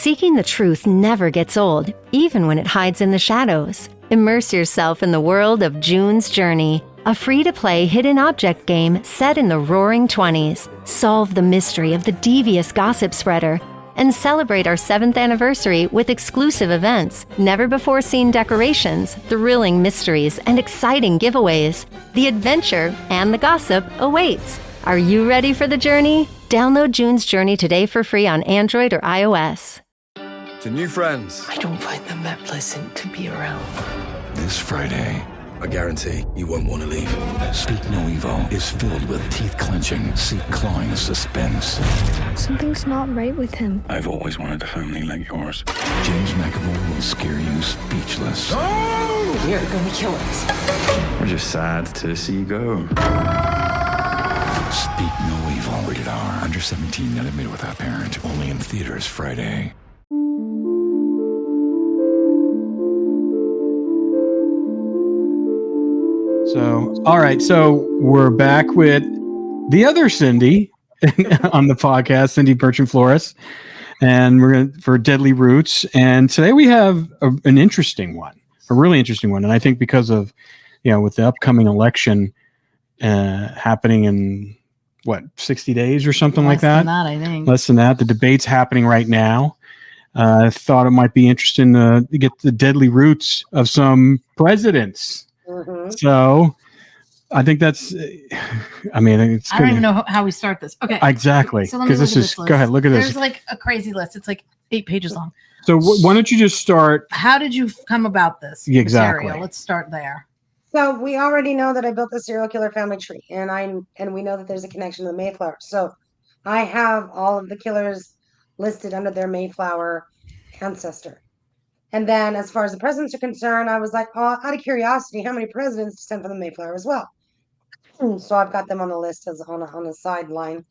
Seeking the truth never gets old, even when it hides in the shadows. Immerse yourself in the world of June's Journey, a free-to-play hidden object game set in the roaring 20s. Solve the mystery of the devious gossip spreader and celebrate our 7th anniversary with exclusive events, never-before-seen decorations, thrilling mysteries, and exciting giveaways. The adventure and the gossip awaits. Are you ready for the journey? Download June's Journey today for free on Android or iOS. To new friends, I don't find them that pleasant to be around. This Friday, I guarantee you won't want to leave. Speak No Evil is filled with teeth-clenching, seat-clawing suspense. Something's not right with him. I've always wanted a family like yours. James McAvoy will scare you speechless. You're gonna kill us. We're just sad to see you go. Speak No Evil. Rated R. Under 17, not admitted without parent. Only in theaters Friday. So, all right. So we're back with the other Cindy on the podcast, Cindy Bertrand-Flores, and we're going for Deadly Roots. And today we have an interesting one, a really interesting one. And I think because of, with the upcoming election happening in 60 days or something like that? Less than that, I think. Less than that. The debate's happening right now. I thought it might be interesting to get the deadly roots of some presidents. Mm-hmm. So I think that's, I think it's I don't even know how we start this. Okay. Exactly. So because this is, go ahead, look at this. There's like a crazy list. It's like 8 pages long. So why don't you just start? How did you come about this? Exactly. Material? Let's start there. So we already know that I built the serial killer family tree, and we know that there's a connection to the Mayflower. So I have all of the killers listed under their Mayflower ancestor. And then as far as the presidents are concerned, I was like, out of curiosity, how many presidents descend from the Mayflower as well? So I've got them on the list as on a sideline.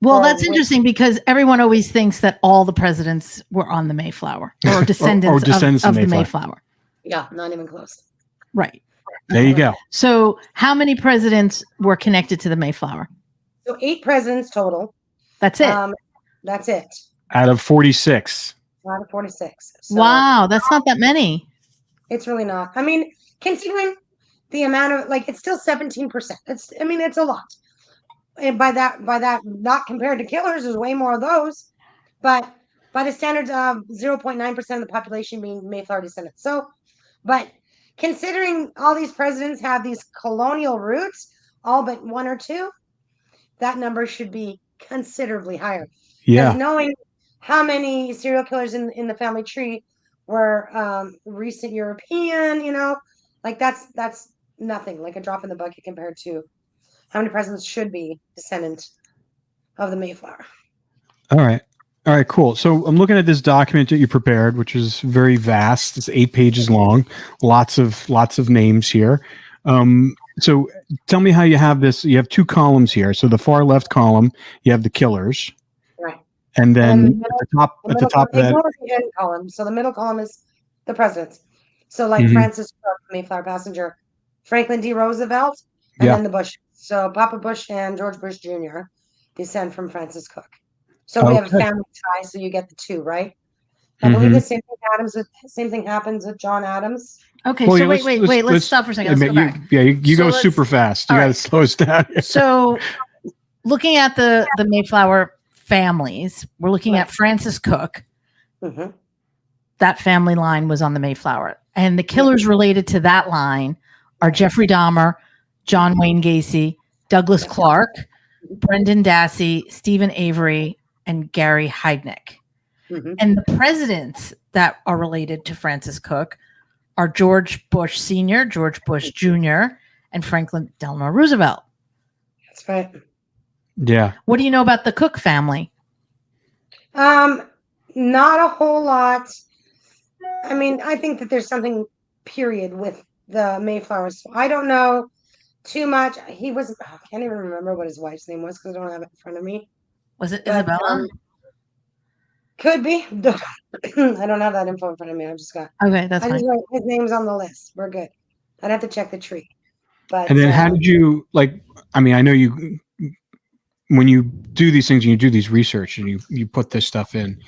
Well, that's interesting because everyone always thinks that all the presidents were on the Mayflower or descendants of the Mayflower. Yeah, not even close. Right. There you go. So how many presidents were connected to the Mayflower? So 8 presidents total. That's it. That's it. Out of 46. Out of 46. So wow, that's not that many. It's really not. Considering the amount of it's still 17%. It's a lot. And by that, not compared to killers, there's way more of those. But by the standards of 0.9% of the population being Mayflower descendants. So, but considering all these presidents have these colonial roots, all but 1 or 2, that number should be considerably higher. Yeah. Knowing how many serial killers in the family tree were recent European, that's nothing, like a drop in the bucket compared to how many presidents should be descendant of the Mayflower. All right, cool. So I'm looking at this document that you prepared, which is very vast. It's 8 pages long, lots of names here. So tell me how you have this. You have 2 columns here. So the far left column, you have the killers. Right. And then at the top of that column. So the middle column is the presidents. So Francis Cook, Mayflower passenger, Franklin D. Roosevelt, and then the Bush. So Papa Bush and George Bush Jr. descend from Francis Cook. So we have a family tie. So you get the 2, right? I believe the same thing happens with John Adams. Okay, so wait. Let's stop for a second. Let's go back. You go super fast. You got to slow us down. So, looking at the Mayflower families, we're looking at Francis Cook. Mm-hmm. That family line was on the Mayflower, and the killers related to that line are Jeffrey Dahmer, John Wayne Gacy, Douglas Clark, Brendan Dassey, Stephen Avery, and Gary Heidnik. Mm-hmm. And the presidents that are related to Francis Cook are George Bush Sr., George Bush Jr., and Franklin Delano Roosevelt. That's right. Yeah. What do you know about the Cook family? Not a whole lot. I think that there's something period with the Mayflowers. I don't know too much. He was, I can't even remember what his wife's name was because I don't have it in front of me. Was it Isabella? Could be. I don't have that info in front of me. I've just got. Okay, that's fine. His name's on the list. We're good. I'd have to check the tree. But and then how did you I know you when you do these things and you do these research and you put this stuff in,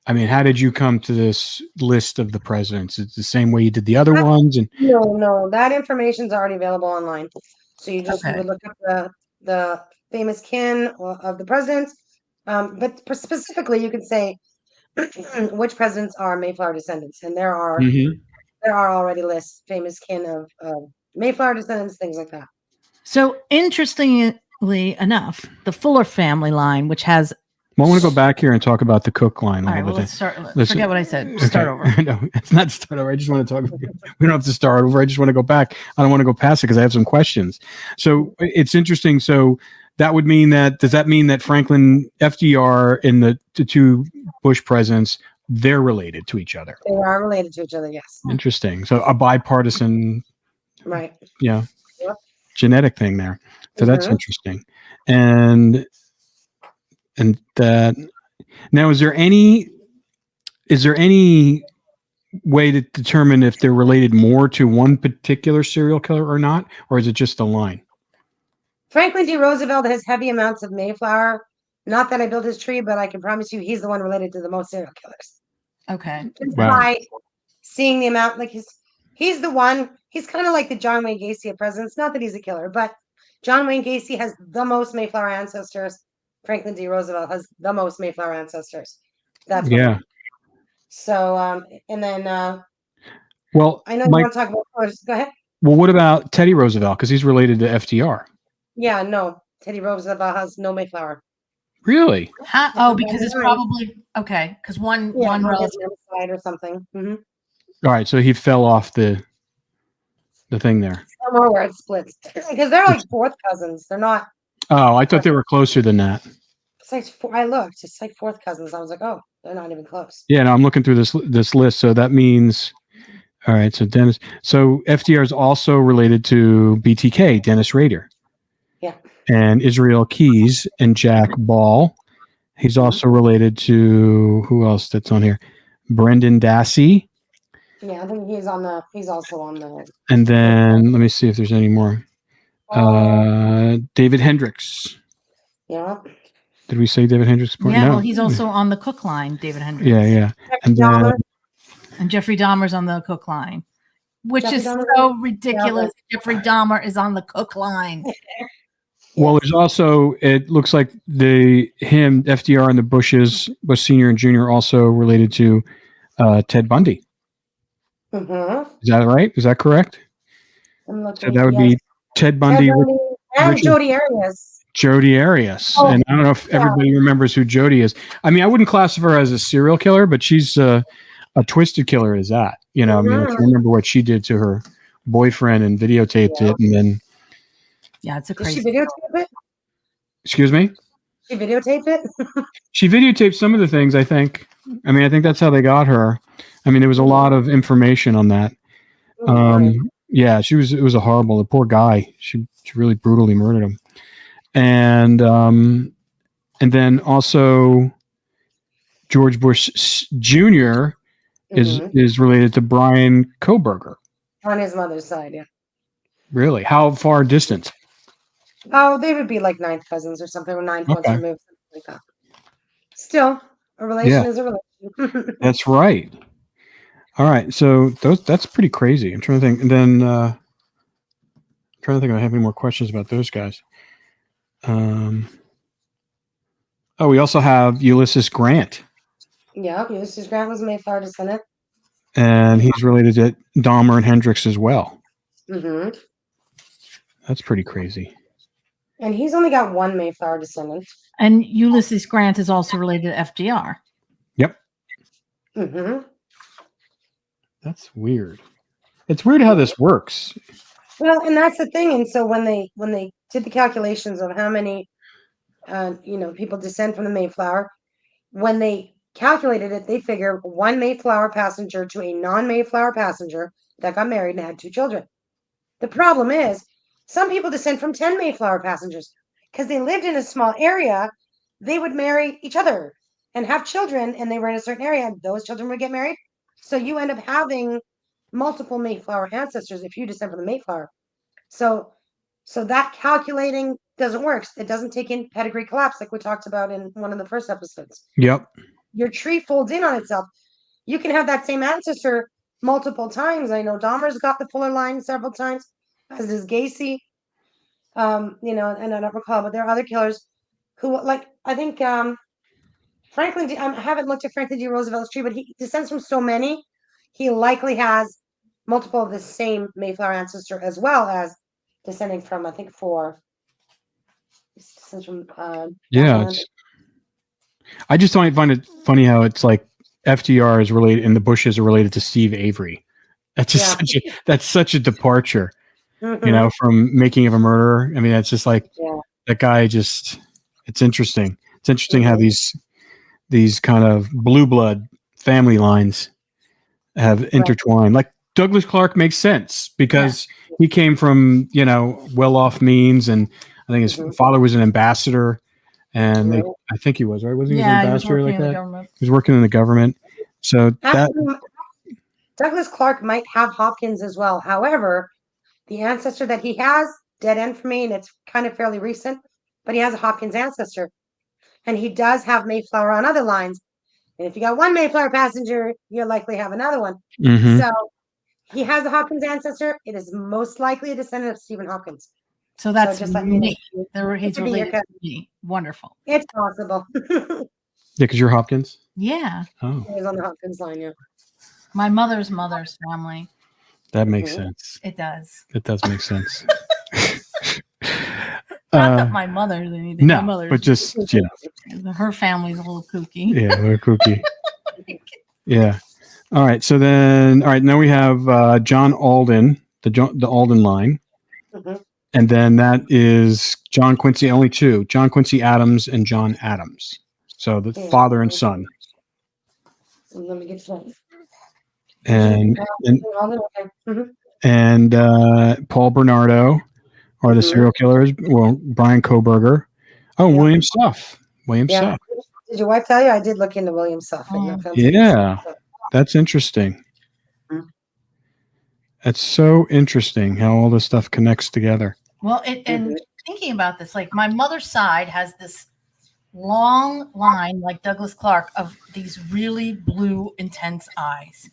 I mean, how did you come to this list of the presidents? It's the same way you did the other ones, and No, that information's already available online. So you Okay. would look up the famous kin of the presidents. But specifically, you can say which presidents are Mayflower descendants, and Mhm. there are already lists famous kin of Mayflower descendants, things like that. So interestingly enough, the Fuller family line, which has Well, I want to go back here and talk about the Cook line a all right, little well, bit. let's start. Listen. Forget what I said. Start over. No, it's not start over. I just want to talk. We don't have to start over. I just want to go back. I don't want to go past it because I have some questions. So it's interesting. So that would mean that, does that mean that Franklin, FDR, and the two Bush presidents, they're related to each other? They are related to each other, yes. Interesting. So a bipartisan, Right. yeah, Yep. genetic thing there. So that's Mhm. interesting. And that now, is there any way to determine if they're related more to one particular serial killer or not, or is it just a line? Franklin D. Roosevelt has heavy amounts of Mayflower. Not that I built his tree, but I can promise you he's the one related to the most serial killers. Okay. Just Wow. by seeing the amount, like he's the one, he's kind of like the John Wayne Gacy of presidents. Not that he's a killer, but John Wayne Gacy has the most Mayflower ancestors. Franklin D. Roosevelt has the most Mayflower ancestors. That's what. Yeah. So, and then Well, I know you Mike, want to talk about colors. Go ahead. well, what about Teddy Roosevelt? Because he's related to FDR. Yeah, no. Teddy Roosevelt has no Mayflower. Really? Oh, because it's probably okay. Because one on his relative. mom's side or something. Mm-hmm. All right. So he fell off the thing there. Somewhere where it splits. Because they're like fourth cousins. They're not. Oh, I thought they were closer than that. It's like I looked. It's like fourth cousins. I was like, oh, they're not even close. Yeah, no, I'm looking through this list. So that means, all right. So Dennis. So FDR is also related to BTK, Dennis Rader. Yeah. And Israel Keyes and Jack Ball. He's also related to, who else that's on here? Brendan Dassey. Yeah, I think he's also on the. And then let me see if there's any more. David Hendricks. Yeah. Did we say David Hendricks? Yeah, No. well, he's also on the Cook line, David Hendricks. Yeah. And Jeffrey Dahmer's on the Cook line, which Jeffrey is Dahmer? so ridiculous. Jeffrey Dahmer is on the Cook line. Well, there's also, it looks like FDR and the Bush Senior and Junior, also related to Ted Bundy. Mm-hmm. Is that right? Is that correct? So that would be Ted Bundy, and Jodi Arias. Jodi Arias. Oh, and I don't know if everybody remembers who Jodi is. I mean, I wouldn't classify her as a serial killer, but she's a twisted killer as that. You know, I mean, if you remember what she did to her boyfriend and videotaped it, and then. Yeah, it's a Did crazy. she videotape it? Excuse me? She videotaped it? She videotaped some of the things, I think. I mean, I think that's how they got her. I mean, there was a lot of information on that. Yeah, it was a horrible, the poor guy. She really brutally murdered him. And then also George Bush Jr. is related to Brian Kohberger. On his mother's side, yeah. Really? How far distant? Oh, they would be like ninth cousins or something, or 9 points removed, something like that. Still, a relation is a relation. That's right. All right, so that's pretty crazy. I'm trying to think, and then trying to think if I have any more questions about those guys. We also have Ulysses Grant. Yeah, Ulysses Grant was Mayflower descendant. And he's related to Dahmer and Hendricks as well. Mm-hmm. That's pretty crazy. And he's only got one Mayflower descendant. And Ulysses Grant is also related to FDR. Yep. Mm-hmm. That's weird. It's weird how this works. Well, and that's the thing. And so when they did the calculations of how many people descend from the Mayflower, when they calculated it, they figure one Mayflower passenger to a non-Mayflower passenger that got married and had 2 children. The problem is some people descend from 10 Mayflower passengers because they lived in a small area. They would marry each other and have children, and they were in a certain area, and those children would get married. So you end up having multiple Mayflower ancestors if you descend from the Mayflower. So that calculating doesn't work. It doesn't take in pedigree collapse like we talked about in one of the first episodes. Yep. your tree folds in on itself. You can have that same ancestor multiple times. I know Dahmer's got the Fuller line several times, as does Gacy. And I don't recall, but there are other killers who, like, I think Franklin. I haven't looked at Franklin D. Roosevelt's tree, but he descends from so many. He likely has multiple of the same Mayflower ancestor, as well as descending from, I think, four. Descends from Yeah, I just find it funny how it's like FDR is related and the Bushes are related to Steve Avery. That's just that's such a departure, from Making of a Murderer. I mean, it's just like that guy. Just it's interesting. It's interesting how these kind of blue blood family lines have intertwined. Like Douglas Clark makes sense because he came from well-off means, and I think his father was an ambassador. And I think he was, right? Wasn't he an ambassador like that? He was working in the government. So Douglas Clark might have Hopkins as well. However, the ancestor that he has, dead end for me, and it's kind of fairly recent, but he has a Hopkins ancestor. And he does have Mayflower on other lines. And if you got one Mayflower passenger, you'll likely have another one. So he has a Hopkins ancestor. It is most likely a descendant of Stephen Hopkins. So that's just like me. He's related to me. Wonderful. It's possible. Yeah, because you're Hopkins? Yeah. Oh. He was on the Hopkins line, yeah. My mother's family. That makes sense. It does. It does make sense. Not that my mother's anything. No, my mother's but just, her family's a little kooky. Yeah, they're kooky. Yeah. All right. So now we have John Alden, the Alden line. And then that is John Quincy, only two, John Quincy Adams and John Adams. So the father and son. Let me get to that. And Paul Bernardo are the serial killers. Well, Brian Koberger. Oh, William Suff. Suff. Did your wife tell you? I did look into William Suff. Yeah, that's interesting. That's so interesting how all this stuff connects together. Well, and thinking about this, like my mother's side has this long line, like Douglas Clark, of these really blue, intense eyes.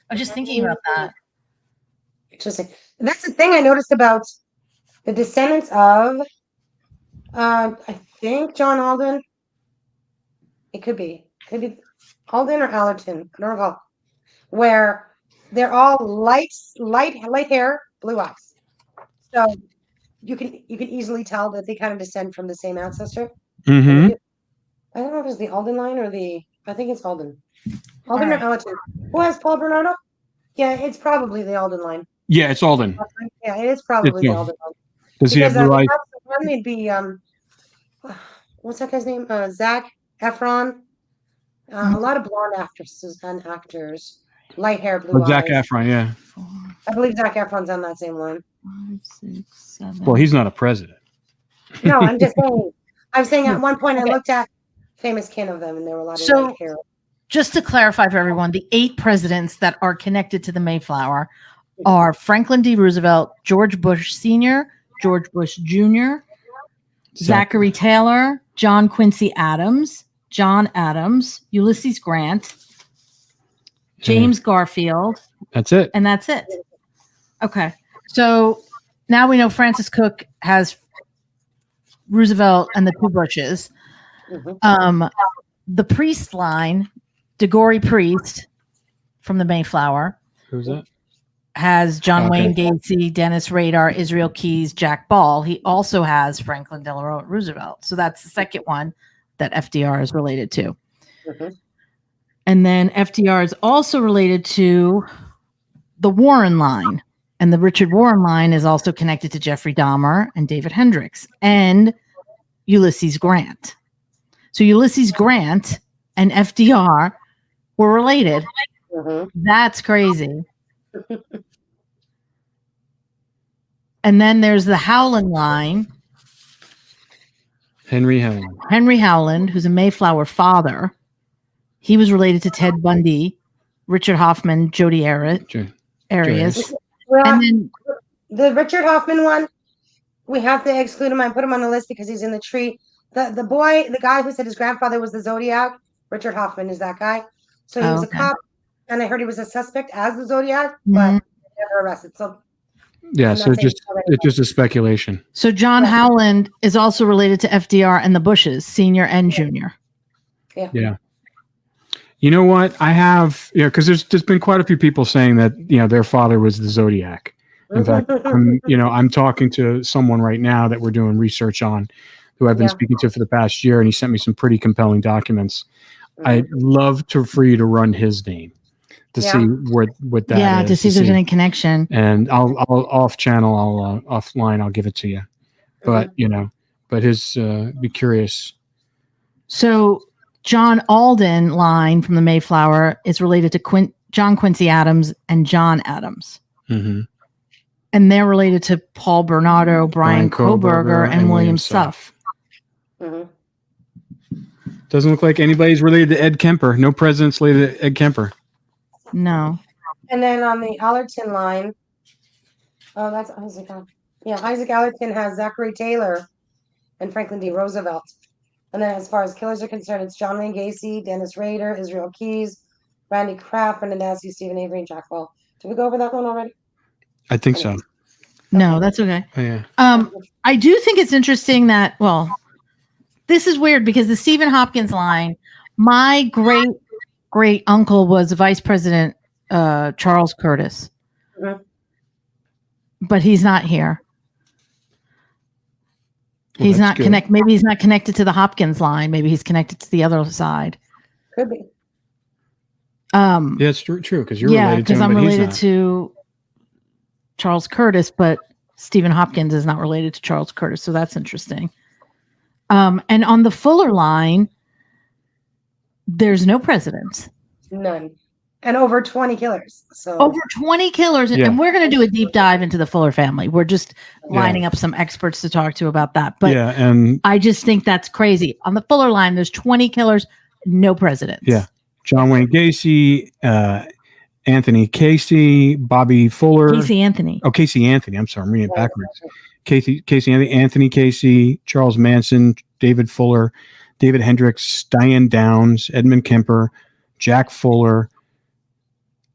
I'm just thinking about that. Interesting. That's the thing I noticed about the descendants of, I think John Alden. It could be Alden or Allerton. I don't recall. Where they're all light hair, blue eyes. So you can easily tell that they kind of descend from the same ancestor. I don't know if it's the Alden line or I think it's Alden. Alden or Allerton. Who has Paul Bernardo? Yeah, it's probably the Alden line. Yeah, it's Alden. Yeah, it is probably the Alden line. Does he have blue eyes? It'd be what's that guy's name? Zac Efron. A lot of blonde actresses and actors. Light hair, blue eyes. Zac Efron, yeah. I believe Zac Efron's on that same line. 5, 6, 7. Well, he's not a president. No, I'm just saying. I'm saying at one point I looked at famous kin of them, and there were a lot of light hair. Just to clarify for everyone, the 8 presidents that are connected to the Mayflower are Franklin D. Roosevelt, George Bush Sr., George Bush Jr., Zachary Taylor, John Quincy Adams, John Adams, Ulysses Grant, James Garfield. That's it. And that's it. Okay. So now we know Francis Cook has Roosevelt and the 2 Bushes. The priest line, DeGory Priest from the Mayflower. Who's that? Has John Wayne Gacy, Dennis Rader, Israel Keyes, Jack Ball. He also has Franklin Delano Roosevelt. So that's the second one that FDR is related to. And then FDR is also related to the Warren line. And the Richard Warren line is also connected to Jeffrey Dahmer and David Hendricks and Ulysses Grant. So Ulysses Grant and FDR were related. That's crazy. And then there's the Howland line. Henry Howland. Henry Howland, who's a Mayflower father. He was related to Ted Bundy, Richard Hoffman, Jody Arias. Well, and then the Richard Hoffman one, we have to exclude him. I put him on the list because he's in the tree. The guy who said his grandfather was the Zodiac, Richard Hoffman is that guy. So he Oh, was a okay. cop, and I heard he was a suspect as the Zodiac, Mhm. but never arrested. So Yeah, I'm so not saying it's just a speculation. So John Yeah. Howland is also related to FDR and the Bushes, senior and junior. Yeah. You know what? I have, because there's been quite a few people saying that, their father was the Zodiac. In fact, I'm talking to someone right now that we're doing research on, who I've been speaking to for the past year, and he sent me some pretty compelling documents. I'd love for you to run his name to see what that is. Yeah, to see if there's any connection. And I'll off channel, offline, I'll give it to you. But but his be curious. So John Alden line from the Mayflower is related to John Quincy Adams and John Adams. Mm-hmm. And they're related to Paul Bernardo, Brian Kohberger, and William Suff. Mhm. Doesn't look like anybody's related to Ed Kemper. No president's related to Ed Kemper. No. And then on the Allerton line, that's Isaac. Isaac Allerton has Zachary Taylor and Franklin D. Roosevelt. And then as far as killers are concerned, it's John Wayne Gacy, Dennis Rader, Israel Keyes, Randy Kraft, Brendan Dassey, Stephen Avery, and Jack Wall. Did we go over that one already? I think so. No, that's okay. Oh, yeah. I do think it's interesting that, this is weird because the Stephen Hopkins line, my great uncle was Vice President Charles Curtis. Mhm. But he's not here. Well, He's not good. connected. Maybe he's not connected to the Hopkins line. Maybe he's connected to the other side. Could be. Yeah, it's true because you're Yeah, related to him, because I'm but he's related not. to Charles Curtis, but Stephen Hopkins is not related to Charles Curtis, so that's interesting. And on the Fuller line, there's no presidents. None. And over 20 killers. So Over 20 killers. Yeah. And we're going to do a deep dive into the Fuller family. We're just lining up some experts to talk to about that. But and I just think that's crazy. On the Fuller line, there's 20 killers, no presidents. yeah, John Wayne Gacy, Anthony Casey, Bobby Fuller, Casey Anthony. Oh, Casey Anthony. I'm sorry, I'm reading it backwards. Casey Anthony Casey, Charles Manson, David Fuller, David Hendricks, Diane Downs, Edmund Kemper, Jack Fuller,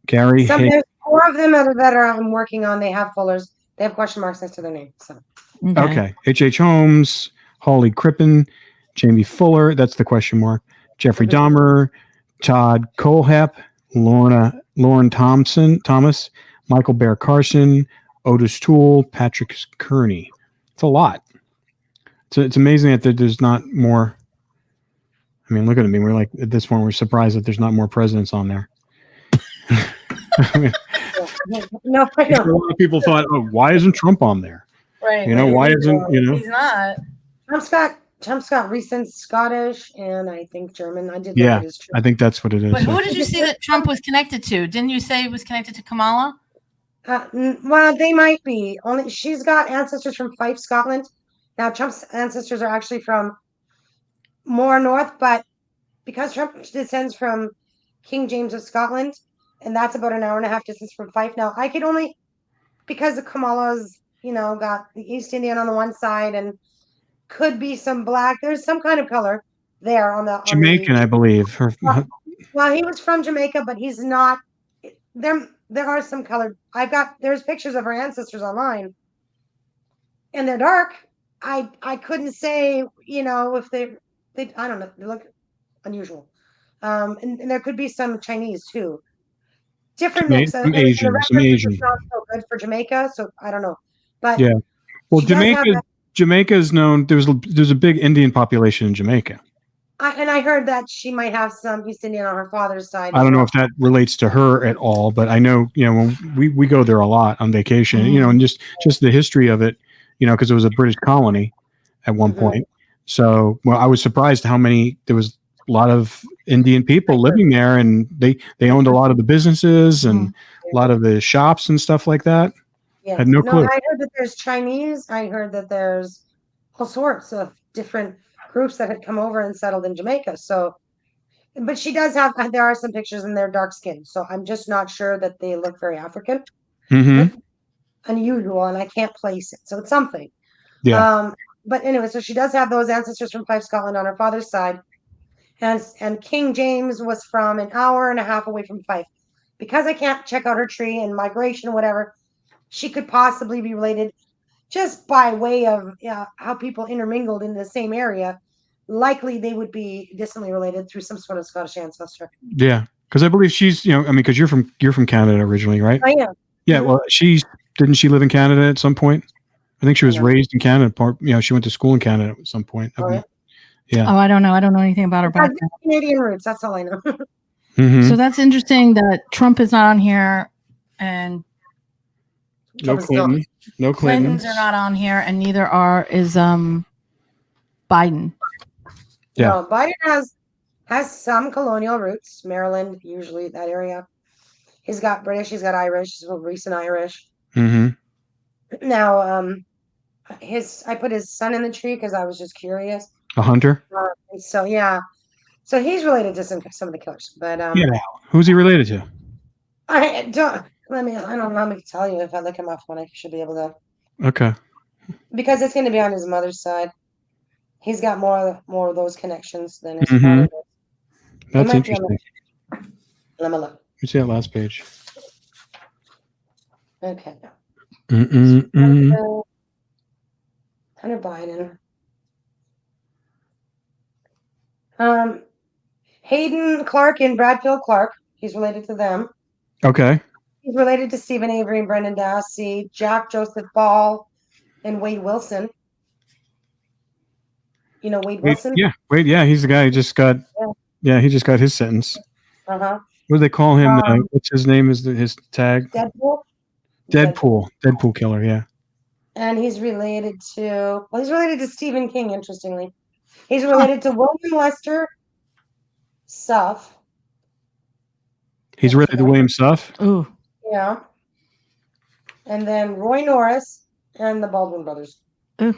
Gary. there's 4 of them that are I'm working on. They have Fullers. They have question marks next to their name. So Okay. H.H. Holmes, Holly Crippen, Jamie Fuller. That's the question mark. Jeffrey Dahmer, Todd Colehep, Lauren Thomas, Michael Bear Carson, Otis Toole, Patrick Kearney. It's a lot. So it's amazing that there's not more. I mean, look at me. We're like, at this point, we're surprised that there's not more presidents on there. I mean, no, I a know. lot of people thought, why isn't Trump on there? Right. Why isn't, He's not. Trump's got recent Scottish and I think German. I did look Yeah, at his trip. I think that's what it is. But who did you say that Trump was connected to? Didn't you say he was connected to Kamala? Well, they might be. Only she's got ancestors from Fife, Scotland. Now Trump's ancestors are actually from more north, but because Trump descends from King James of Scotland, and that's about an hour and a half distance from Fife. Now I could only because of Kamala's, got the East Indian on the one side and could be some black. There's some kind of color there on the Jamaican, I believe. Well, he was from Jamaica, but he's not. There are some colored. There's pictures of her ancestors online, and they're dark. I couldn't say, if they I don't know. They look unusual. And there could be some Chinese too. Different mix. Some Asian. It's not so good for Jamaica, so I don't know. But yeah, well, she does have Jamaica is known. There's a big Indian population in Jamaica. I heard that she might have some East Indian on her father's side. I don't know if that relates to her at all, but I know, when we go there a lot on vacation, and just the history of it, because it was a British colony at one point. So, I was surprised how many, there was a lot of Indian people living there, and they owned a lot of the businesses and a lot of the shops and stuff like that. Yes. Had no clue. I heard that there's Chinese. I heard that there's all sorts of different groups that had come over and settled in Jamaica. So, but she does have, there are some pictures and they're dark skinned. So I'm just not sure that they look very African. Mm-hmm. Unusual, and I can't place it. So it's something. Yeah. But anyway, so she does have those ancestors from Fife, Scotland on her father's side. and King James was from an hour and a half away from Fife. Because I can't check out her tree and migration, whatever, she could possibly be related just by way of how people intermingled in the same area. Likely they would be distantly related through some sort of Scottish ancestor. Yeah, because I believe she's, I mean, because you're from Canada originally, right? I am. Yeah. Well, didn't she live in Canada at some point? I think she was raised in Canada. She went to school in Canada at some point. Oh, yeah. Yeah. Oh, I don't know. I don't know anything about her background. Canadian roots. That's all I know. Mhm. So that's interesting that Trump is not on here, and No Clinton. No Clintons. Clintons are not on here, and neither is Biden. Yeah. No, Biden has some colonial roots. Maryland, usually that area. He's got British. He's got Irish. He's recent Irish. Mm-hmm. Now, I put his son in the tree because I was just curious. A hunter. So yeah, so he's related to some of the killers. But Who's he related to? I don't. Let me tell you. If I look him up, one I should be able to. Okay. Because it's going to be on his mother's side. He's got more of those connections than his Mhm. father does. That's might be on interesting. Let me look. Let me see that last page. Okay. Mm-mm-mm. Hunter Biden. Hayden Clark and Bradfield Clark. He's related to them. Okay. He's related to Stephen Avery and Brendan Dassey, Jack Joseph Ball, and Wade Wilson. You know Wade Wilson? Wade. Yeah, he's the guy who just got. Yeah, he just got his sentence. Uh-huh. What do they call him? What's his name? Is his tag? Deadpool killer. Yeah. And he's related to Stephen King. Interestingly, he's related to William Lester Suff. He's related to William Suff. Ooh. Yeah. And then Roy Norris and the Baldwin brothers. Ooh.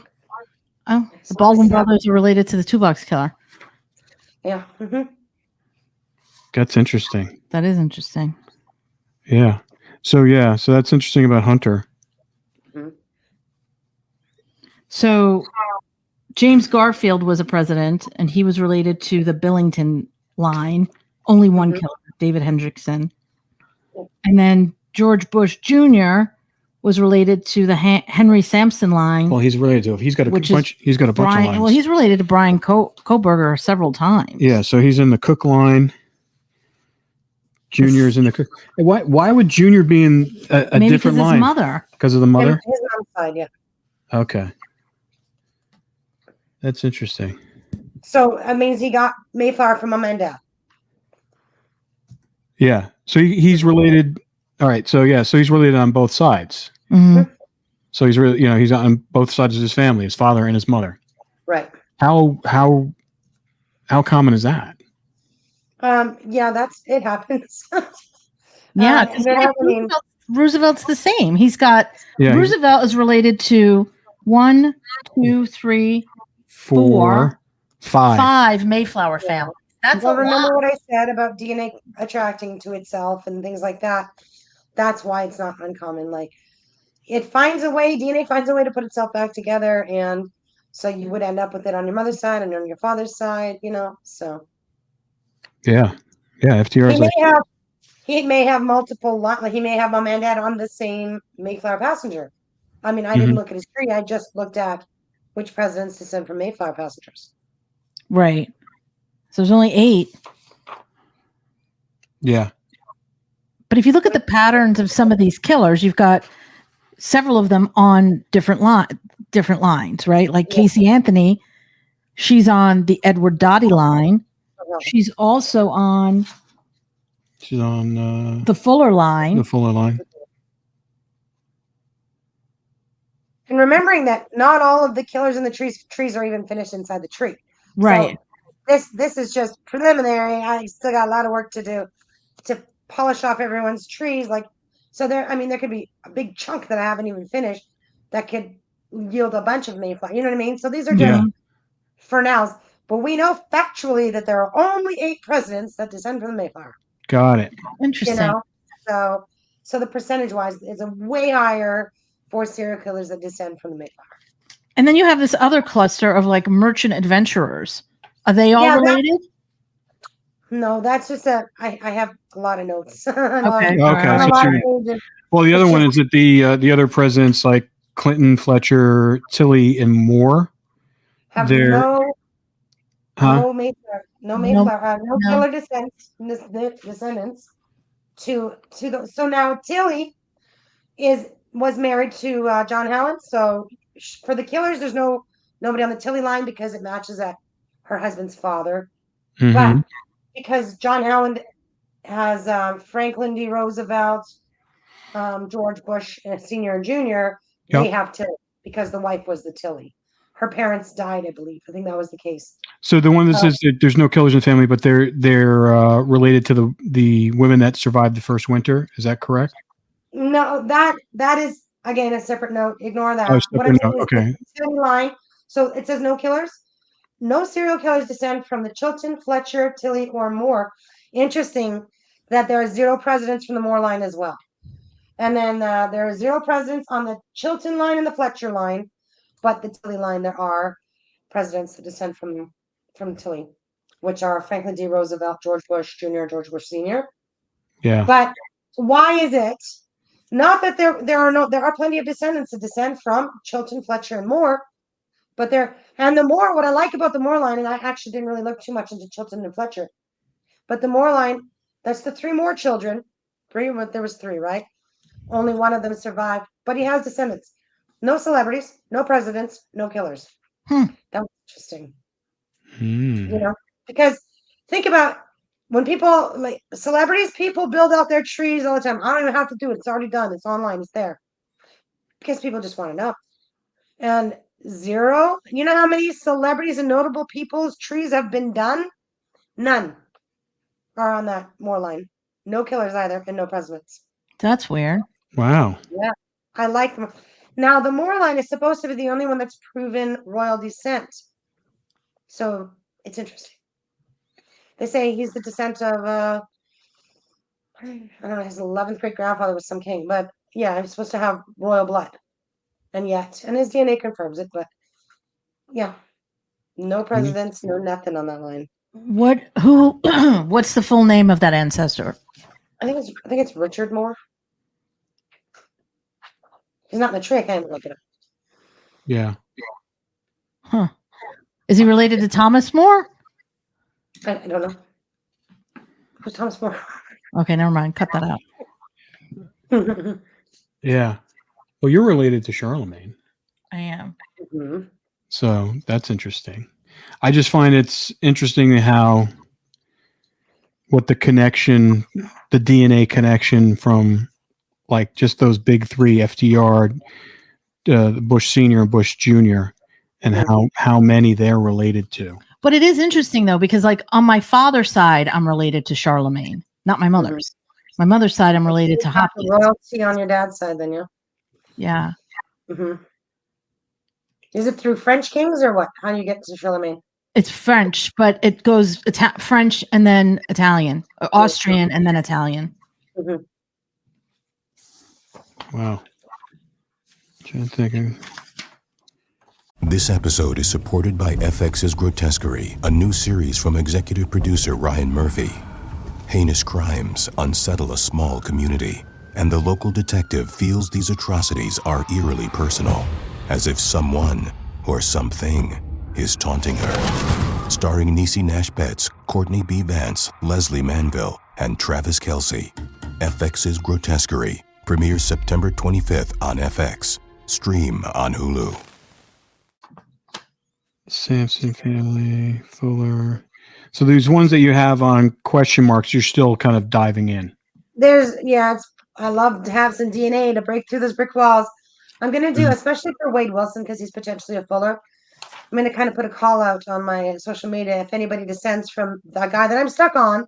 Oh, the Baldwin brothers are related to the Two-Box Killer. Yeah. Mm-hmm. That's interesting. That is interesting. Yeah. So that's interesting about Hunter. Mm-hmm. So James Garfield was a president, and he was related to the Billington line. Only one killer, David Hendrickson. And then George Bush Jr. was related to the Henry Sampson line. Well, he's related to. He's got a bunch. He's got a bunch of lines. Well, he's related to Brian Koberger several times. Yeah, so he's in the Cook line. Junior's in the Cook. Why would Junior be in a different line? His mother. Because of the mother. His mom's side, yeah. Okay, that's interesting. So that means he got Mayflower from mom and dad. Yeah, so he's related. All right, so he's related on both sides. Mm-hmm. So he's really, he's on both sides of his family, his father and his mother. Right. How common is that? Yeah, it happens. Yeah, Roosevelt's the same. He's got Roosevelt is related to 1, 2, 3, 4, 5 Mayflower families. That's remember what I said about DNA attracting to itself and things like that. That's why it's not uncommon. Like DNA finds a way to put itself back together, and so you would end up with it on your mother's side and on your father's side, so. Yeah. FDR. He may have multiple. Like he may have mom and dad on the same Mayflower passenger. I mean, I didn't look at his tree. I just looked at which presidents descend from Mayflower passengers. Right. So there's only 8. Yeah. But if you look at the patterns of some of these killers, you've got several of them on different lines, right? Like Casey Anthony, she's on the Edward Dottie line. She's also on. She's on the Fuller line. The Fuller line. And remembering that not all of the killers in the trees are even finished inside the tree. Right. So this is just preliminary. I still got a lot of work to do to polish off everyone's trees. There could be a big chunk that I haven't even finished that could yield a bunch of Mayflower. You know what I mean? So these are just for now. But we know factually that there are only 8 presidents that descend from the Mayflower. Got it. Interesting. So the percentage-wise is a way higher for serial killers that descend from the Mayflower. And then you have this other cluster of like merchant adventurers. Are they all related? No, that's just I have a lot of notes. Okay. On Okay. a So lot of you're- pages. well, the It's other one just- is that the other presidents like Clinton, Fletcher, Tilley, and Moore. have They're huh? no Mayflower, No, no no. killer descendants to the. So now Tilly was married to John Helen. So for the killers, there's nobody on the Tilly line because it matches at her husband's father. But Mm-hmm. because John Howland has Franklin D. Roosevelt, George Bush Senior and Junior, they Yep. have Tilly because the wife was the Tilly. Her parents died, I believe. I think that was the case. So the one that says that there's no killers in the family, but they're related to the women that survived the first winter. Is that correct? No, that is again a separate note. Ignore that. Oh, What I'm separate saying note. is Okay. the Tilly line. So it says no killers. No serial killers descend from the Chilton, Fletcher, Tilly, or Moore. Interesting that there are 0 presidents from the Moore line as well. And then there are 0 presidents on the Chilton line and the Fletcher line, but the Tilly line there are presidents that descend from Tilly, which are Franklin D. Roosevelt, George Bush Jr., George Bush Sr. Yeah. But why is it not that there are plenty of descendants that descend from Chilton, Fletcher, and Moore, but the Moore, what I like about the Moore line, and I actually didn't really look too much into Chilton and Fletcher, but the Moore line, that's the 3 Moore children. There was 3, right? Only one of them survived, but he has descendants. No celebrities, no presidents, no killers. That was interesting. Mm. Because think about when people like celebrities, people build out their trees all the time. I don't even have to do it. It's already done. It's online. It's there. Because people just want to know. And 0, you know how many celebrities and notable people's trees have been done? None are on that Moore line. No killers either, and no presidents. That's weird. Wow. Yeah, I like them. Now, the Moore line is supposed to be the only one that's proven royal descent. So it's interesting. They say he's the descent of, I don't know, his 11th great grandfather was some king, but yeah, he's supposed to have royal blood. And his DNA confirms it, but yeah, no presidents, no nothing on that line. What's the full name of that ancestor? I think it's Richard Moore. He's not in the tree. I can't even look it up. Yeah. Huh. Is he related to Thomas More? I don't know. Who's Thomas More? Okay, never mind. Cut that out. Yeah. Well, you're related to Charlemagne, I am. Mhm. so that's interesting. I just find it's interesting how what the connection, the DNA connection from like just those big 3, FDR, Bush Senior and Bush Junior, and how many they're related to. But it is interesting though, because like on my father's side, I'm related to Charlemagne, not my mother's. My mother's side, I'm related to Hopkins. Royalty on your dad's side, then, yeah. Yeah. Mm-hmm. Is it through French kings or what? How do you get to Charlemagne? It's French, but it goes French and then Italian, or Austrian and then Italian. Mm-hmm. Wow. Trying to think. This episode is supported by FX's Grotesquerie, a new series from executive producer Ryan Murphy. Heinous crimes unsettle a small community, and the local detective feels these atrocities are eerily personal, as if someone or something is taunting her. Starring Niecy Nash Betts, Courtney B. Vance, Leslie Manville, and Travis Kelce. FX's Grotesquerie premieres September 25th on FX. Stream on Hulu. Sampson family, Fuller. So these ones that you have on question marks, you're still kind of diving in. I love to have some DNA to break through those brick walls. I'm going to do, especially for Wade Wilson, because he's potentially a Fuller, I'm going to kind of put a call out on my social media. If anybody descends from the guy that I'm stuck on,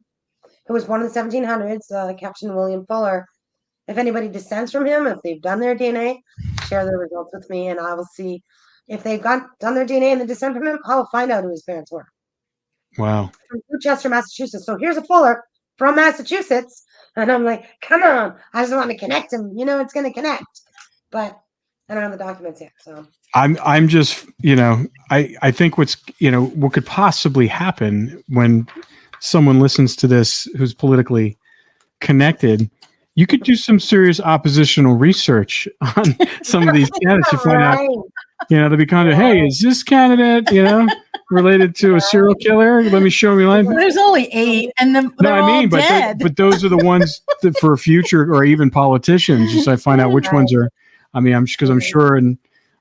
who was born in the 1700s, Captain William Fuller, if anybody descends from him, if they've done their DNA, share their results with me, and I will see if they've done their DNA and they descend from him. I'll find out who his parents were. Wow. From Chester, Massachusetts. So here's a Fuller from Massachusetts, and I'm like, come on, I just want to connect him. It's going to connect, but I don't have the documents yet. So I'm just, I think what could possibly happen when someone listens to this who's politically connected, you could do some serious oppositional research on some of these candidates to find out, to be kind of, hey, is this candidate, related to a serial killer? Let me show you. There's only 8, and they're all dead. But those are the ones that for future or even politicians, just I find out which ones are. I mean, I'm sure in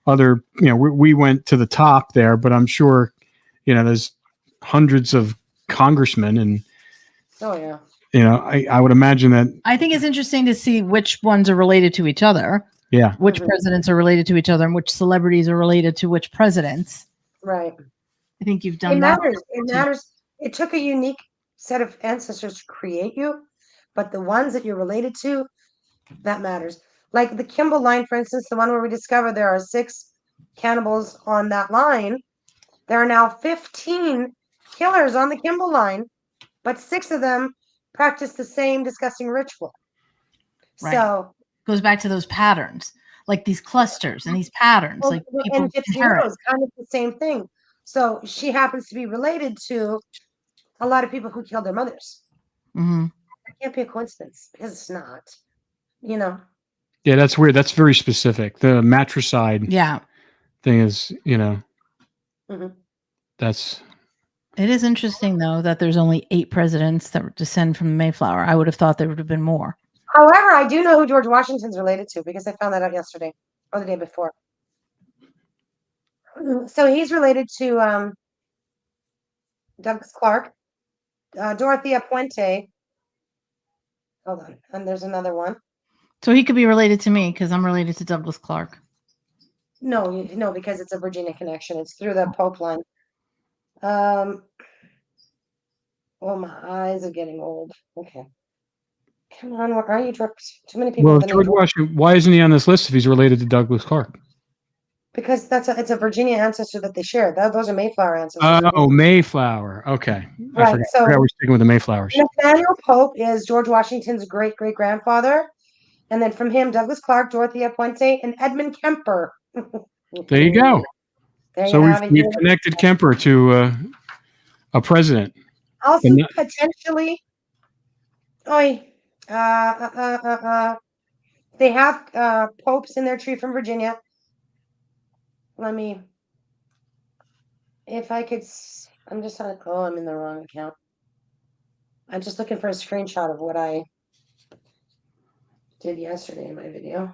other, we went to the top there, but I'm sure, there's hundreds of congressmen and. Oh yeah. I would imagine that. I think it's interesting to see which ones are related to each other. Yeah. Which presidents are related to each other and which celebrities are related to which presidents. Right. I think you've done that. It matters. It took a unique set of ancestors to create you, but the ones that you're related to, that matters. Like the Kimball line, for instance, the one where we discovered there are 6 cannibals on that line. There are now 15 killers on the Kimball line, but 6 of them practice the same disgusting ritual. Right. So goes back to those patterns, like these clusters and these patterns. Well, like and Gypsy Hero is kind of the same thing. So she happens to be related to a lot of people who killed their mothers. Mm-hmm. That can't be a coincidence because it's not. Yeah, that's weird. That's very specific. The matricide. Yeah. Thing is, that's. It is interesting, though, that there's only 8 presidents that descend from the Mayflower. I would have thought there would have been more. However, I do know who George Washington's related to because I found that out yesterday or the day before. So he's related to Douglas Clark, Dorothea Puente. Hold on. And there's another one. So he could be related to me because I'm related to Douglas Clark. No, because it's a Virginia connection. It's through the Pope line. Oh, my eyes are getting old. Okay. Come on, where are you, George? Too many people. Well, George Washington, why isn't he on this list if he's related to Douglas Clark? Because it's a Virginia ancestor that they share. Those are Mayflower ancestors. Oh, Mayflower. Okay. Right. I forgot we're sticking with the Mayflowers. Nathaniel Pope is George Washington's great-great-grandfather. And then from him, Douglas Clark, Dorothea Puente, and Edmund Kemper. There you go. So we've connected Kemper to a president. Also, potentially, they have popes in their tree from Virginia. If I could, I'm just on, I'm in the wrong account. I'm just looking for a screenshot of what I did yesterday in my video.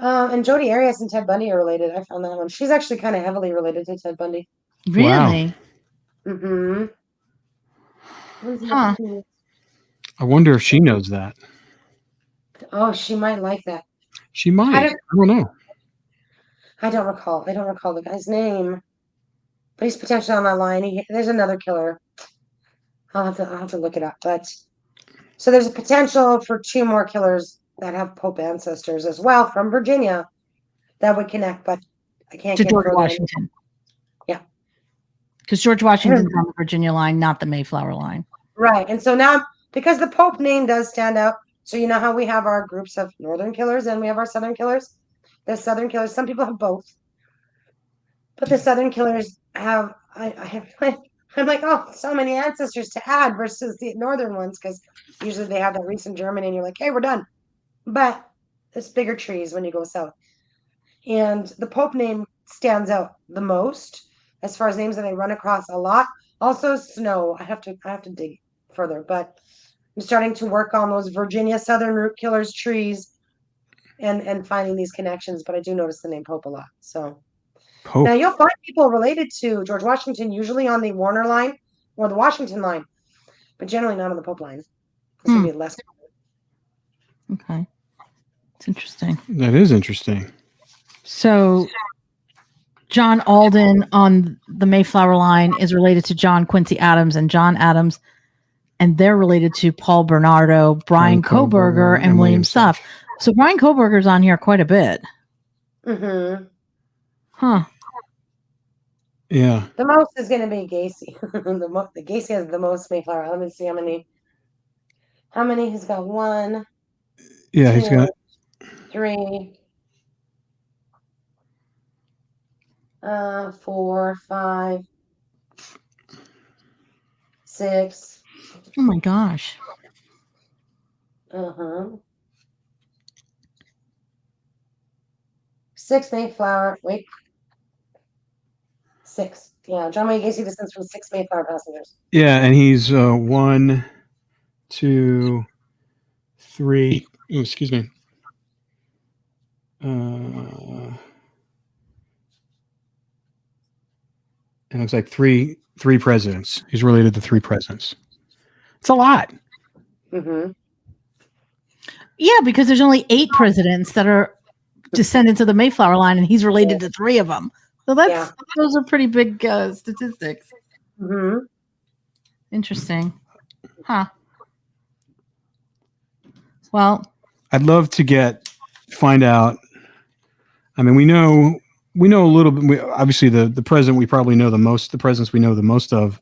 And Jodi Arias and Ted Bundy are related. I found that one. She's actually kind of heavily related to Ted Bundy. Really? Wow. Mm-hmm. Huh. I wonder if she knows that. Oh, she might like that. She might. I don't know. I don't recall the guy's name, but he's potentially on that line. There's another killer. I'll have to look it up. But so there's a potential for 2 more killers that have Pope ancestors as well from Virginia that would connect, but I can't to get George further. Washington. Yeah. Because George Washington's on the Virginia line, not the Mayflower line. Right. And so now, because the Pope name does stand out, so you know how we have our groups of Northern killers and we have our Southern killers? The Southern killers, some people have both. But the Southern killers have, I'm like, oh, so many ancestors to add versus the Northern ones, because usually they have that recent German and you're like, hey, we're done. But there's bigger trees when you go south. And the Pope name stands out the most as far as names that I run across a lot. Also, Snow. I have to dig further, but I'm starting to work on those Virginia Southern root killers trees and finding these connections. But I do notice the name Pope a lot. So Pope. Now you'll find people related to George Washington, usually on the Warner line or the Washington line, but generally not on the Pope line. This would be less. Okay. It's interesting. That is interesting. So John Alden on the Mayflower line is related to John Quincy Adams and John Adams, and they're related to Paul Bernardo, Brian Kohberger, and William Suff. So Brian Kohberger's on here quite a bit. Mm-hmm. Huh. Yeah. The most is going to be Gacy. The Gacy has the most Mayflower. Let me see how many. How many? He's got 1. Yeah, 2, he's got 3. 4, 5, 6. Oh my gosh. Uh-huh. 6 Mayflower. Wait. 6. Yeah, John Wayne Gacy descends from 6 Mayflower passengers. Yeah, and he's 1, 2, 3. Oh, excuse me. It looks like three presidents. He's related to 3 presidents. It's a lot. Mm-hmm. Yeah, because there's only 8 presidents that are descendants of the Mayflower line, and he's related to 3 of them. So those are pretty big statistics. Mm-hmm. Interesting. Huh. Well, I'd love to find out. I mean, we know a little bit. Obviously, the president we probably know the most. The presidents we know the most of,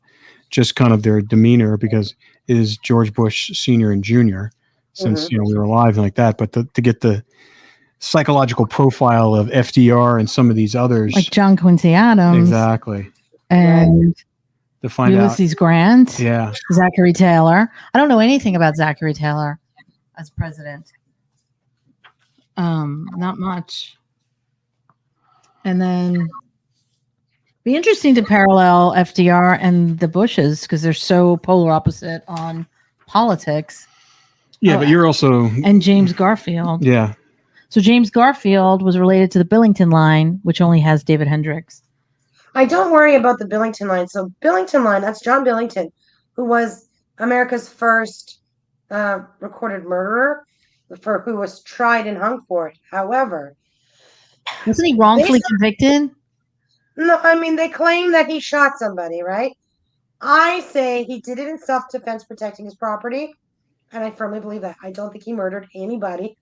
just kind of their demeanor, because it is George Bush Sr. and Jr. Since we were alive and like that. But to get the psychological profile of FDR and some of these others, like John Quincy Adams, exactly, and to find Ulysses Grant, yeah, Zachary Taylor. I don't know anything about Zachary Taylor as president. Not much. And then be interesting to parallel FDR and the Bushes because they're so polar opposite on politics. Yeah, but you're also and James Garfield. Yeah. So James Garfield was related to the Billington line, which only has David Hendricks. I don't worry about the Billington line. So Billington line, that's John Billington, who was America's first recorded murderer, who was tried and hung for it. However, wasn't he wrongfully convicted? No, I mean, they claim that he shot somebody, right? I say he did it in self-defense, protecting his property, and I firmly believe that. I don't think he murdered anybody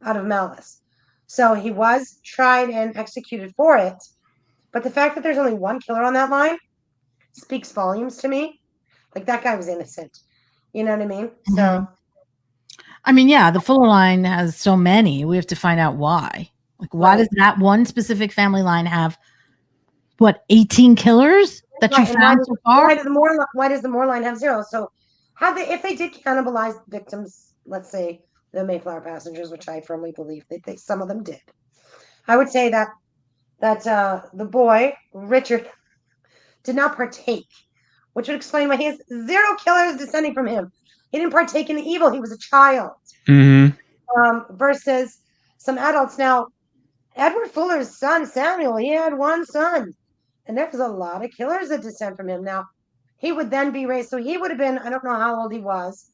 out of malice. So he was tried and executed for it. But the fact that there's only one killer on that line speaks volumes to me. Like, that guy was innocent. You know what I mean? So, I mean, yeah, the Fuller line has so many. We have to find out why. Like, why does that one specific family line have, 18 killers that you found so far? Why does the Moore line have 0? So, if they did cannibalize victims, let's say the Mayflower passengers, which I firmly believe that some of them did, I would say that the boy Richard did not partake, which would explain why he has 0 killers descending from him. He didn't partake in the evil. He was a child. Versus some adults. Now, Edward Fuller's son Samuel, he had 1 son. And there was a lot of killers that descend from him. Now, he would then be raised. So he would have been, I don't know how old he was,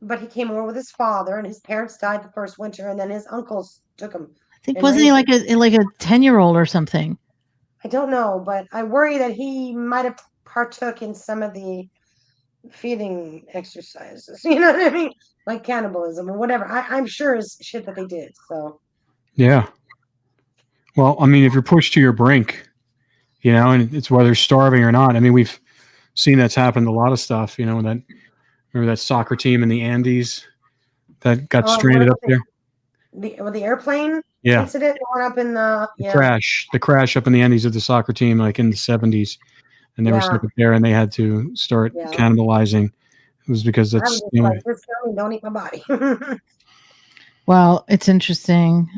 but he came over with his father, and his parents died the first winter, and then his uncles took him. I think wasn't he like a 10-year-old or something? I don't know, but I worry that he might have partook in some of the feeding exercises. You know what I mean? Like cannibalism or whatever. I'm sure is shit that they did. So. Yeah. Well, I mean, if you're pushed to your brink, and it's whether starving or not. I mean, we've seen that's happened. A lot of stuff, remember that soccer team in the Andes that got stranded up there? The airplane incident going up in the crash up in the Andes of the soccer team, like in the 70s. And they were stuck up there and they had to start cannibalizing. It was because that's, don't eat my body. Well, it's interesting.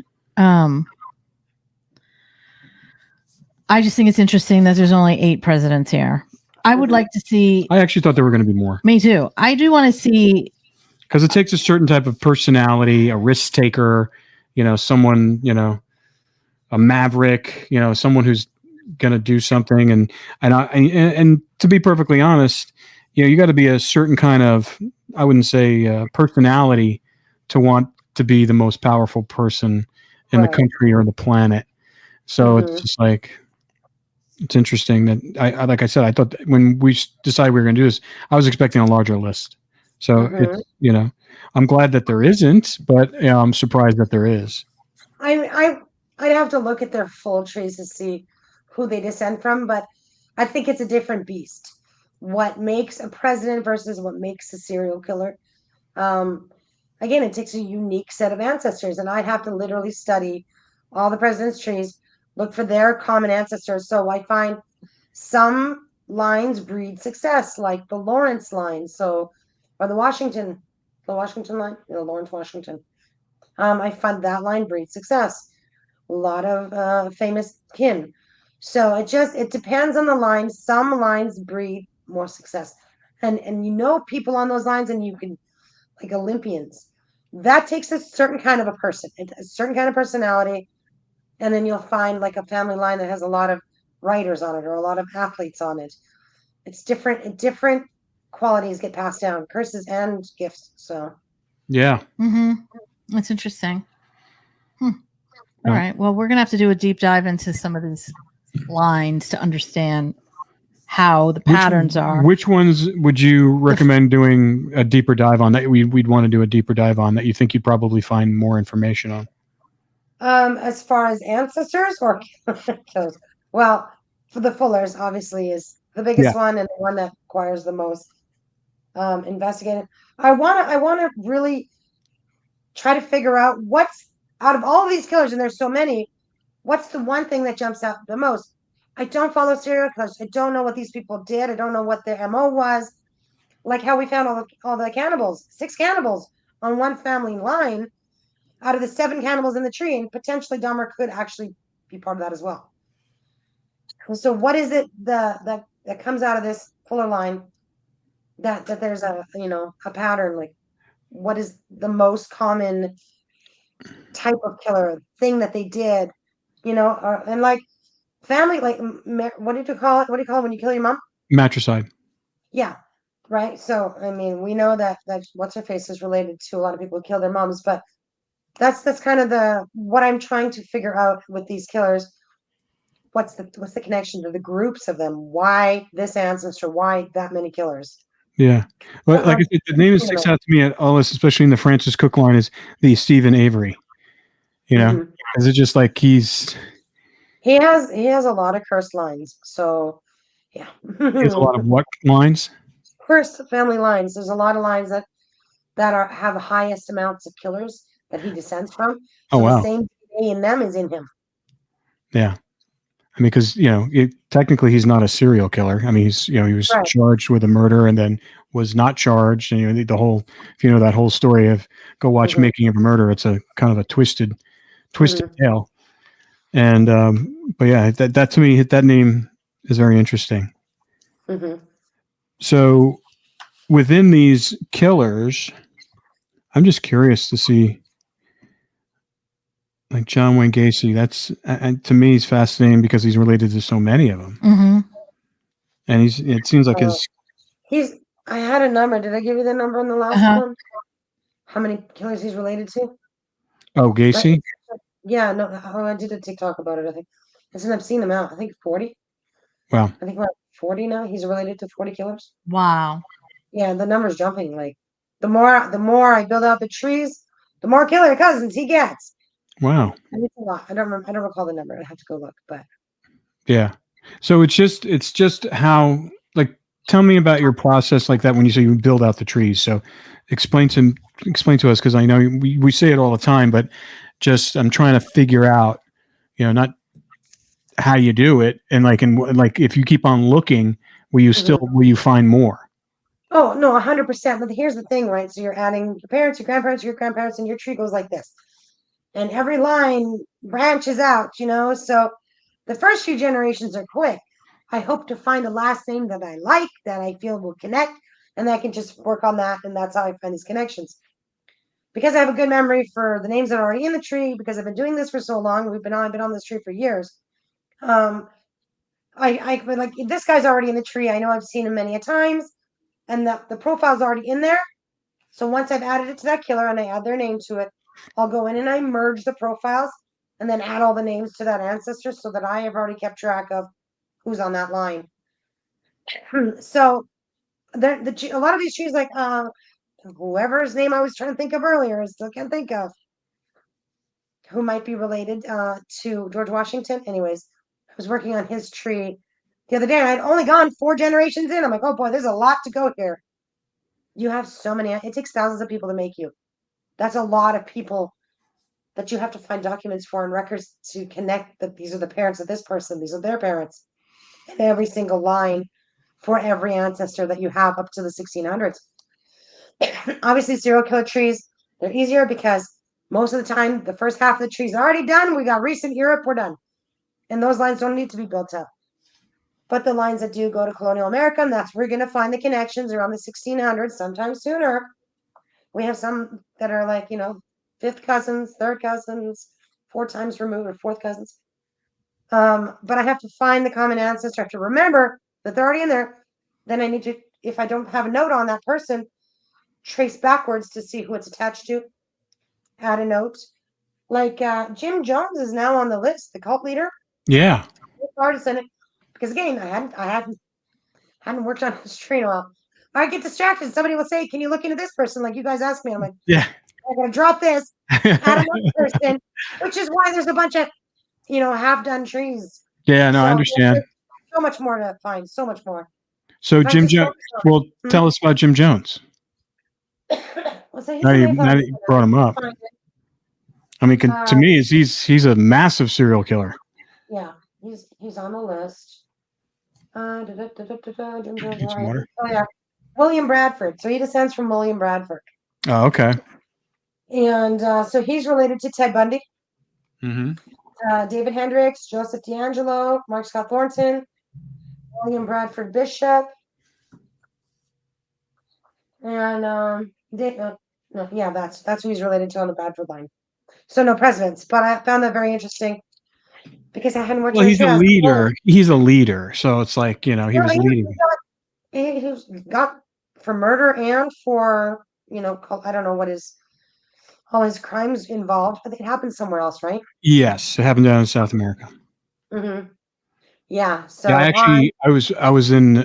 I just think it's interesting that there's only 8 presidents here. I would like to see. I actually thought there were going to be more. Me too. I do want to see. Because it takes a certain type of personality, a risk taker, someone, a maverick, someone who's going to do something. And to be perfectly honest, you got to be a certain kind of, I wouldn't say personality to want to be the most powerful person in the country or the planet. So it's just like, it's interesting that I like I said, I thought when we decided we were going to do this, I was expecting a larger list. So it's, I'm glad that there isn't, but I'm surprised that there is. I'd have to look at their full trees to see who they descend from, but I think it's a different beast. What makes a president versus what makes a serial killer. Again, it takes a unique set of ancestors, and I'd have to literally study all the president's trees, Look for their common ancestors. So I find some lines breed success, like the Lawrence line. So, or the Washington line, Lawrence Washington. I find that line breeds success. A lot of famous kin. So it depends on the line. Some lines breed more success, and people on those lines, and you can like Olympians. That takes a certain kind of a person, a certain kind of personality, and then you'll find like a family line that has a lot of writers on it or a lot of athletes on it. It's different. Different qualities get passed down, curses and gifts. So Yeah. That's interesting. All right. Well, we're gonna have to do a deep dive into some of these lines to understand how the patterns are. Which ones would you recommend doing a deeper dive on that we'd want to do a deeper dive on that you think you'd probably find more information on? As far as ancestors or killers, well, for the Fullers, obviously, is the biggest one and the one that requires the most investigating. I wanna really try to figure out what's out of all of these killers, and there's so many. What's the one thing that jumps out the most? I don't follow serial killers. I don't know what these people did. I don't know what their MO was. Like how we found all the cannibals, 6 cannibals on one family line out of the 7 cannibals in the tree, and potentially Dahmer could actually be part of that as well. So what is it that comes out of this Fuller line that there's a pattern? Like what is the most common type of killer thing that they did? And like family, like what did you call it? What do you call it when you kill your mom? Matricide. Yeah, right. So I mean, we know that what's her face is related to a lot of people who kill their moms, but that's kind of what I'm trying to figure out with these killers. What's the connection to the groups of them? Why this ancestor? Why that many killers? Yeah. Well, like I said, the name that sticks out to me at all this, especially in the Francis Cook line, is the Stephen Avery. Is it just like he has a lot of cursed lines. So yeah. He has a lot of what lines? Cursed family lines. There's a lot of lines that have the highest amounts of killers that he descends from. So the same DNA in them is in him. Yeah. I mean, because technically he's not a serial killer. I mean, he was charged with a murder and then was not charged. And the whole, if you know that whole story of go watch Making of a Murder, it's a kind of a twisted tale. And but yeah, that to me, that name is very interesting. So within these killers, I'm just curious to see. Like John Wayne Gacy, that's to me he's fascinating because he's related to so many of them, and it seems like I had a number. Did I give you the number on the last one? How many killers he's related to? Oh, Gacy. Right? Yeah, no. I did a TikTok about it. I think I've seen them out. I think 40. Wow. I think about 40 now. He's related to 40 killers. Wow. Yeah, the number's jumping. Like the more I build out the trees, the more killer cousins he gets. Wow. And it's a lot. I don't recall the number. I have to go look, but yeah. So it's just how, like, tell me about your process like that when you say you build out the trees. So explain to us, because I know we say it all the time, but just I'm trying to figure out, not how you do it, and like if you keep on looking, will you find more? Oh no, 100%. But here's the thing, right? So you're adding your parents, your grandparents, and your tree goes like this. And every line branches out, so the first few generations are quick. I hope to find a last name that I like, that I feel will connect, and I can just work on that, and that's how I find these connections. Because I have a good memory for the names that are already in the tree, because I've been doing this for so long, I've been on this tree for years. I like, this guy's already in the tree. I know I've seen him many a times, and the profile's already in there. So once I've added it to that killer and I add their name to it, I'll go in and I merge the profiles and then add all the names to that ancestor so that I have already kept track of who's on that line. So a lot of these trees, like whoever's name I was trying to think of earlier, I still can't think of, who might be related to George Washington. Anyways, I was working on his tree the other day and I'd only gone 4 generations in. I'm like, oh boy, there's a lot to go here. You have so many. It takes thousands of people to make you. That's a lot of people that you have to find documents for and records to connect that these are the parents of this person, these are their parents, in every single line for every ancestor that you have up to the 1600s. Obviously, serial killer trees, they're easier because most of the time, the first half of the tree is already done. We got recent Europe, we're done. And those lines don't need to be built up. But the lines that do go to colonial America, and that's where we're going to find the connections around the 1600s, sometimes sooner. We have some that are like, fifth cousins, third cousins, 4 times removed, or fourth cousins. But I have to find the common ancestor. I have to remember that they're already in there. Then I need to, if I don't have a note on that person, trace backwards to see who it's attached to. Add a note. Like Jim Jones is now on the list, the cult leader. Yeah. Artist in it. Because again, I hadn't worked on his tree in a while. I get distracted. Somebody will say, "Can you look into this person?" Like you guys asked me. I'm like, Yeah. I gotta drop this, add another person, which is why there's a bunch of half-done trees. Yeah, no, I understand. So much more to find. So much more. So Jim Jones. Well, tell us about Jim Jones. Well, so Now you brought him up. I mean, to me, he's a massive serial killer. Yeah, he's on the list. Get some water. Oh yeah, William Bradford. So he descends from William Bradford. Oh, okay. And so he's related to Ted Bundy, Mm-hmm. David Hendricks, Joseph D'Angelo, Mark Scott Thornton, William Bradford Bishop, and that's who he's related to on the Bradford line. So no presidents, but I found that very interesting because I hadn't worked. Well, he's a leader. He's a leader, so it's like he was leading. He got for murder and for I don't know what all his crimes involved, but it happened somewhere else, right? Yes, it happened down in South America. Mm-hmm. Yeah. So yeah, I was in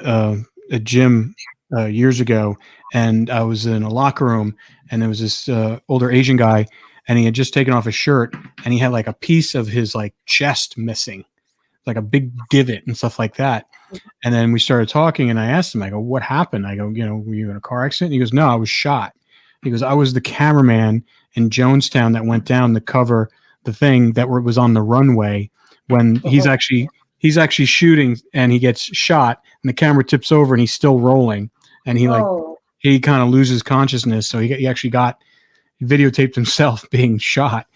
a gym years ago, and I was in a locker room, and there was this older Asian guy, and he had just taken off his shirt, and he had like a piece of his like chest missing, like a big divot and stuff like that. And then we started talking, and I asked him, I go, "What happened?" I go, "Were you in a car accident?" He goes, "No, I was shot." He goes, "I was the cameraman in Jonestown that went down to cover the thing that was on the runway when he's actually shooting, and he gets shot, and the camera tips over, and he's still rolling, and he kind of loses consciousness. So he actually videotaped himself being shot."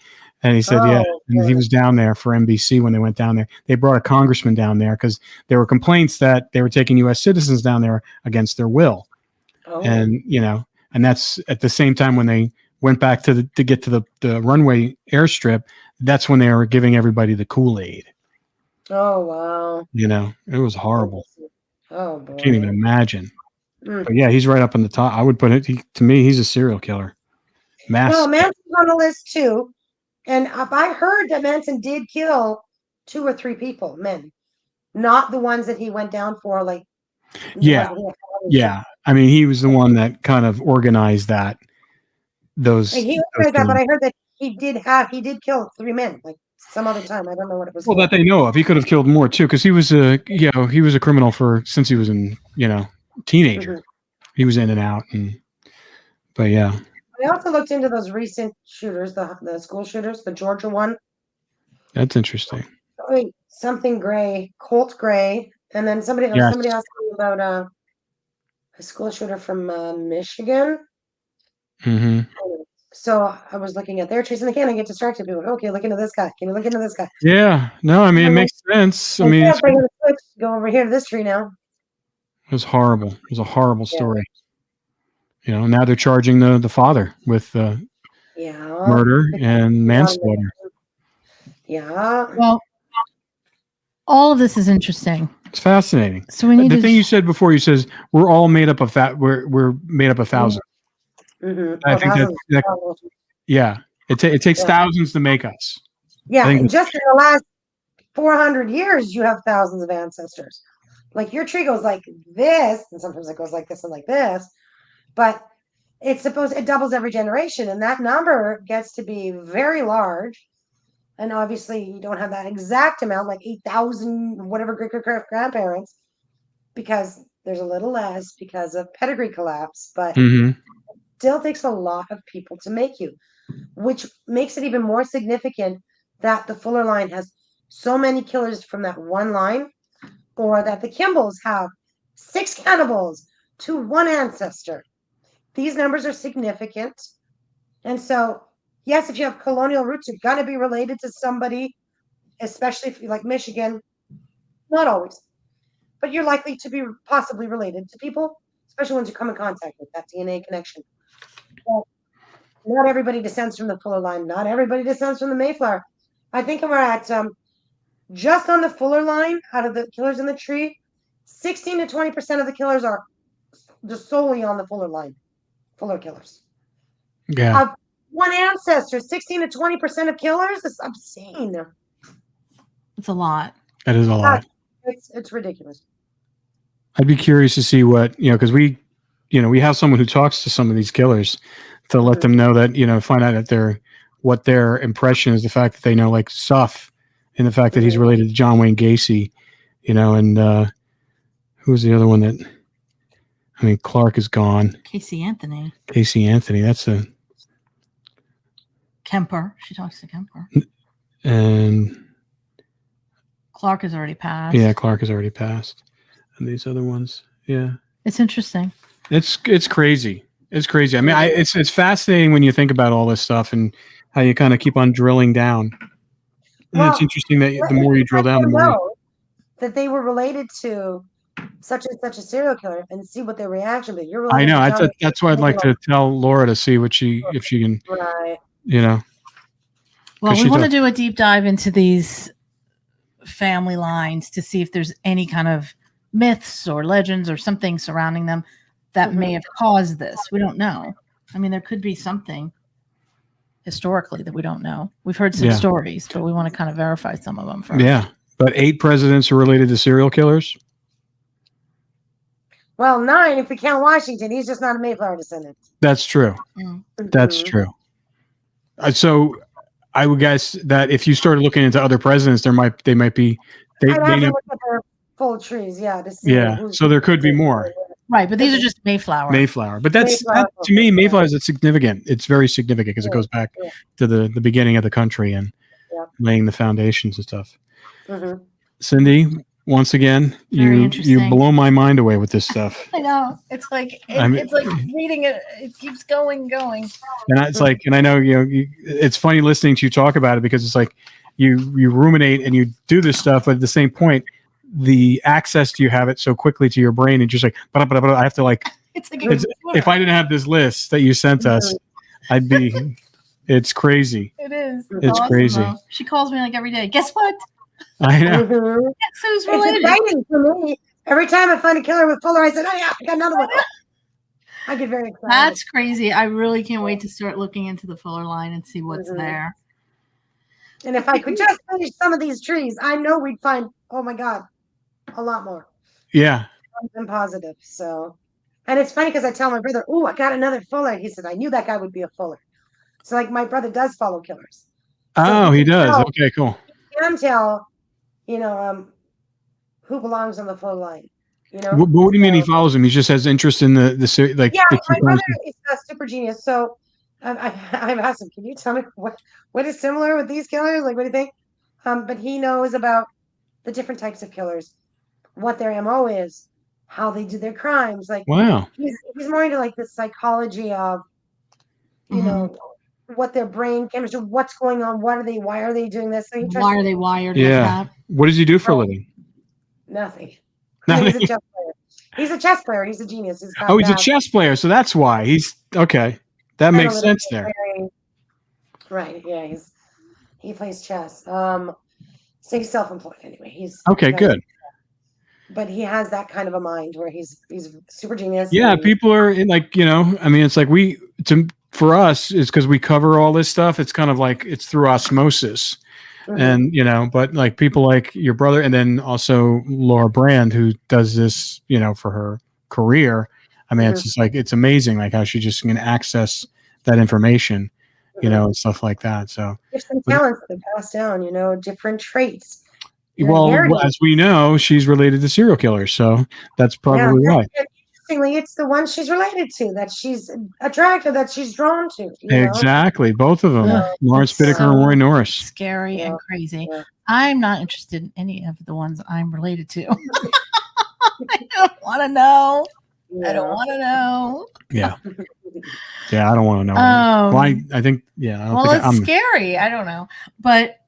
And he said, and he was down there for NBC when they went down there. They brought a congressman down there because there were complaints that they were taking U.S. citizens down there against their will. Oh. And, and that's at the same time when they went back to get to the runway airstrip, that's when they were giving everybody the Kool-Aid. Oh, wow. It was horrible. Oh, boy. Can't even imagine. But yeah, he's right up on the top. I would put it, to me, he's a serial killer. Well, Manson's on the list too. And I heard that Manson did kill 2 or 3 people, men, not the ones that he went down for. Like, yeah. I mean, he was the one that kind of organized that. But I heard that he did kill 3 men, like some other time. I don't know what it was. Well, that they know of. He could have killed more too, because he was a criminal since he was in teenager. Mm-hmm. He was in and out, but yeah. I also looked into those recent shooters, the school shooters, the Georgia one. That's interesting. Wait, something Gray, Colt Gray, and then somebody asked me about a school shooter from Michigan. Mm-hmm. So I was looking at their trees, and again, I get distracted. People, okay, look into this guy. Can you look into this guy? Yeah, no, I mean, it makes sense. I mean, go over here to this tree now. It was horrible. It was a horrible story. Now they're charging the father with murder and manslaughter. Yeah. Well, all of this is interesting. It's fascinating. So we need the thing you said before. You says we're all made up of we're made up of thousands. Mm-hmm. I think it takes thousands to make us. Yeah, and just in the last 400 years, you have thousands of ancestors. Like your tree goes like this, and sometimes it goes like this and like this. But it doubles every generation, and that number gets to be very large. And obviously, you don't have that exact amount, like 8,000, whatever great-grandparents, because there's a little less because of pedigree collapse. But it still takes a lot of people to make you. which makes it even more significant that the Fuller line has so many killers from that one line, or that the Kimballs have 6 cannibals to one ancestor. These numbers are significant. And so, yes, if you have colonial roots, you're going to be related to somebody, especially if you like Michigan. Not always, but you're likely to be possibly related to people, especially once you come in contact with that DNA connection. Well, not everybody descends from the Fuller line. Not everybody descends from the Mayflower. I think we're at just on the Fuller line, out of the killers in the tree, 16 to 20% of the killers are just solely on the Fuller line. Fuller killers. Yeah. Of one ancestor, 16 to 20% of killers is obscene. It's a lot. That is a lot. It's ridiculous. I'd be curious to see what, because we have someone who talks to some of these killers to let them know that, find out that what their impression is, the fact that they know like stuff, and the fact that he's related to John Wayne Gacy, and who's the other one that, Clark is gone. Casey Anthony. That's a Kemper. She talks to Kemper. And Clark has already passed. Yeah, Clark has already passed. And these other ones, yeah. It's interesting. It's crazy. It's crazy. It's fascinating when you think about all this stuff and how you kind of keep on drilling down. And it's interesting that the more you drill down, the more that they were related to such and such a serial killer and see what their reaction would be. I know. That's why I'd like to tell Laura to see if she can, right. Well, we want to do a deep dive into these family lines to see if there's any kind of myths or legends or something surrounding them that may have caused this. We don't know. There could be something historically that we don't know. We've heard some stories, but we want to kind of verify some of them first. Yeah. But 8 presidents are related to serial killers? Well, 9 if we count Washington. He's just not a Mayflower descendant. That's true. That's true. So I would guess that if you started looking into other presidents, they might be. I'd have to look at their full trees, to see. So there could be more. Right, but these are just Mayflower. But that, to me, Mayflower is significant. It's very significant because it goes back to the beginning of the country and laying the foundations and stuff. Mm-hmm. Cindy, once again, you blow my mind away with this stuff. I know. It's like it's like reading it. It keeps going. And it's like, and I know it's funny listening to you talk about it because it's like you ruminate and you do this stuff, but at the same point, the access to you have it so quickly to your brain and just like, I have to like. It's like if I didn't have this list that you sent us, I'd be. It's crazy. It is. It's awesome, crazy. Though. She calls me like every day. Guess what? I know. Guess who's related? It's exciting for me. Every time I find a killer with Fuller, I said, "Oh yeah, I got another one." I get very excited. That's crazy. I really can't wait to start looking into the Fuller line and see what's there. And if I could just finish some of these trees, I know we'd find. Oh my God, a lot more. Yeah. I'm positive. So, and it's funny because I tell my brother, "Oh, I got another Fuller." He said, "I knew that guy would be a Fuller." So, like, my brother does follow killers. So he does. Okay, cool. He can tell, who belongs on the Fuller line. What do you mean he follows him? He just has interest in the like. Yeah, my brother is a super genius. So I've asked him, "Can you tell me what is similar with these killers? Like, what do you think?" But he knows about the different types of killers, what their MO is, how they do their crimes. Like, wow, he's more into like the psychology of, what their brain chemistry, what's going on, why are they doing this? So why are they wired? Yeah. Like that? What does he do for a living? Nothing. He's a chess player. He's a chess player. He's a genius. He's a chess player, so that's why he's okay. That makes sense there. Right. Yeah. He plays chess. So he's self-employed anyway. He's okay. Good. But he has that kind of a mind where he's super genius. Yeah, people are like, it's like for us, it's because we cover all this stuff. It's kind of like it's through osmosis. And, but like people like your brother and then also Laura Brand, who does this, for her career. It's just like, it's amazing, like how she just can access that information, and stuff like that. So different talents that pass down, different traits. Well, as we know, she's related to serial killers. So that's probably why. interestingly, it's the one she's related to that she's attracted, that she's drawn to. You know? Exactly. Both of them. Ugh, Lawrence it's Bittaker and so Roy Norris. Scary Yeah. and crazy. Yeah. I'm not interested in any of the ones I'm related to. I don't want to know. I don't want to know. Yeah. Yeah, I don't want to know. Well, I think, yeah. I don't Well, think it's scary. I don't know. But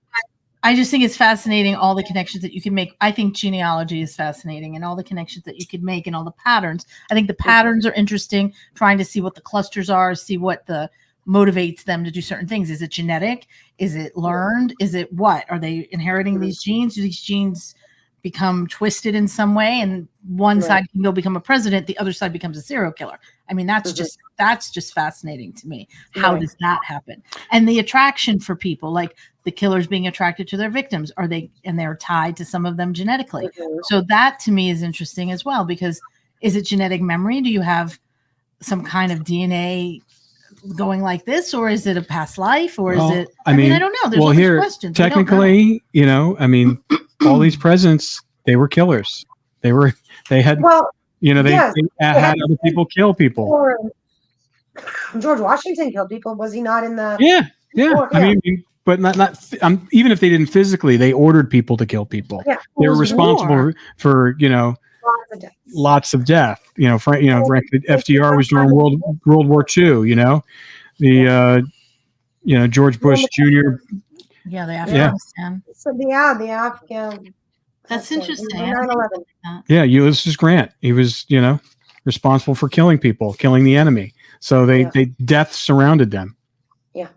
I just think it's fascinating, all the connections that you can make. I think genealogy is fascinating and all the connections that you could make and all the patterns. I think the patterns are interesting, trying to see what the clusters are, see what the motivates them to do certain things. Is it genetic? Is it learned? Is it what? Are they inheriting these genes? Do these genes become twisted in some way? And one side can go become a president, the other side becomes a serial killer. I mean, that's just fascinating to me. How does that happen? And the attraction for people, like the killers being attracted to their victims, they're tied to some of them genetically. So that to me is interesting as well, because is it genetic memory? Do you have some kind of DNA going like this, or is it a past life, or is it? I mean, I don't know. There's all these questions. Technically, you know, I mean, all these presidents, they were killers. They had other people kill people. George Washington killed people. Was he not in the? Yeah. I mean, but not. Even if they didn't physically, they ordered people to kill people. Yeah. They were responsible for lots of death. FDR was during World War II. You know, George Bush Jr. Yeah, the Afghanistan. So the Afghan. That's interesting. 9/11. Yeah, Ulysses Grant. He was, responsible for killing people, killing the enemy. So they death surrounded them. Yeah.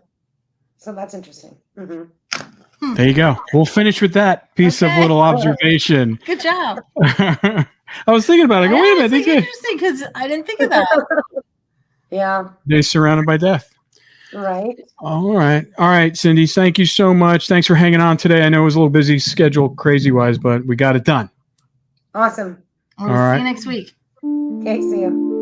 So that's interesting. Mm-hmm. There you go. We'll finish with that piece of little observation. Good job. I was thinking about it. I go, wait a minute. It's interesting because I didn't think of that. Yeah. They're surrounded by death. Right. All right, Cindy. Thank you so much. Thanks for hanging on today. I know it was a little busy schedule, crazy-wise, but we got it done. Awesome. All right. See you next week. Okay, see you.